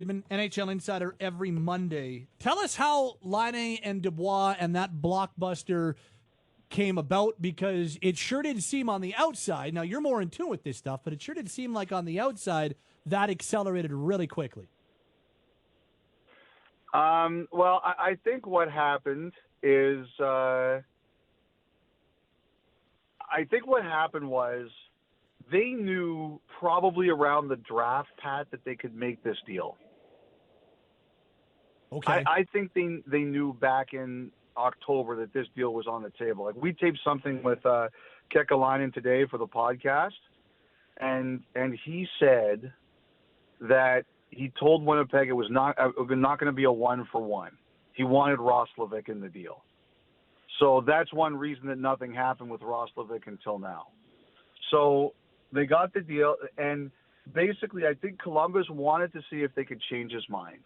Friedman, NHL Insider every Monday. Tell us how Laine and Dubois and that blockbuster came about, because it sure did seem on the outside. Now, you're more in tune with this stuff, but it sure did seem like on the outside that accelerated really quickly. Well, I think what happened is I think what happened was they knew probably around the draft, Pat, that they could make this deal. Okay. I think they knew back in October that this deal was on the table. Like, we taped something with Kekalainen today for the podcast, and he said that he told Winnipeg it was not going to be a 1-for-1. He wanted Roslovic in the deal. So that's one reason that nothing happened with Roslovic until now. So they got the deal, and basically I think Columbus wanted to see if they could change his mind.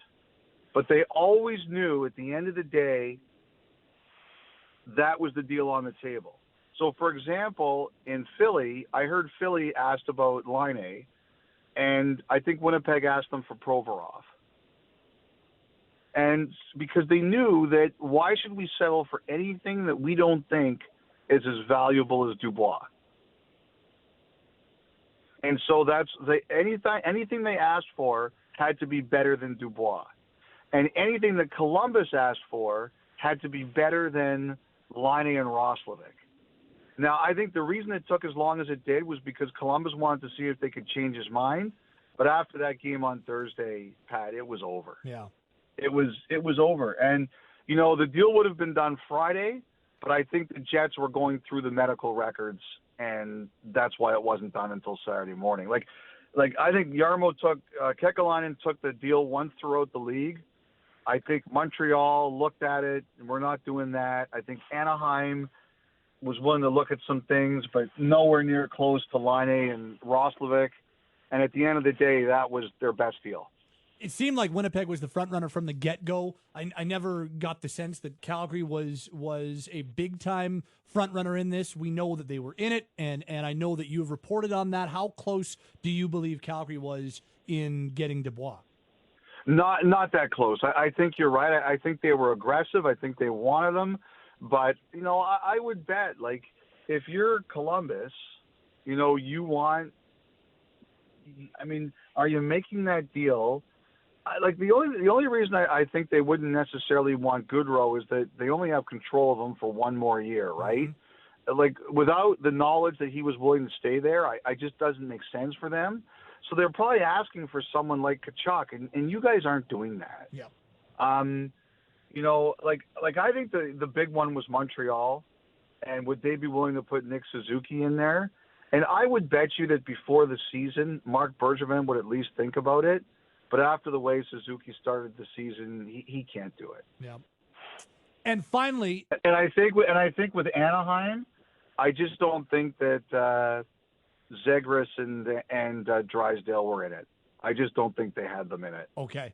But they always knew at the end of the day that was the deal on the table. So, for example, in Philly, I heard Philly asked about Laine, and I think Winnipeg asked them for Provorov. And because they knew that why should we settle for anything that we don't think is as valuable as Dubois? And so anything they asked for had to be better than Dubois. And anything that Columbus asked for had to be better than Laine and Roslovic. Now, I think the reason it took as long as it did was because Columbus wanted to see if they could change his mind. But after that game on Thursday, Pat, it was over. Yeah. It was over. And, you know, the deal would have been done Friday, but I think the Jets were going through the medical records, and that's why it wasn't done until Saturday morning. Like I think Kekalainen took the deal once throughout the league. I think Montreal looked at it, and we're not doing that. I think Anaheim was willing to look at some things, but nowhere near close to Laine and Roslovic. And at the end of the day, that was their best deal. It seemed like Winnipeg was the front runner from the get-go. I never got the sense that Calgary was a big-time front runner in this. We know that they were in it, and I know that you have reported on that. How close do you believe Calgary was in getting Dubois? Not that close. I think you're right. I think they were aggressive. I think they wanted them. But, you know, I would bet, like, if you're Columbus, you know, you want – I mean, are you making that deal – like the only reason I think they wouldn't necessarily want Goodrow is that they only have control of him for one more year, right? Mm-hmm. Like, without the knowledge that he was willing to stay there, I just doesn't make sense for them. So they're probably asking for someone like Tkachuk, and you guys aren't doing that. Yeah. You know, like I think the big one was Montreal, and would they be willing to put Nick Suzuki in there? And I would bet you that before the season, Marc Bergevin would at least think about it. But after the way Suzuki started the season, he can't do it. Yeah. And finally, and I think with Anaheim, I just don't think that Zegras and Drysdale were in it. I just don't think they had them in it. Okay.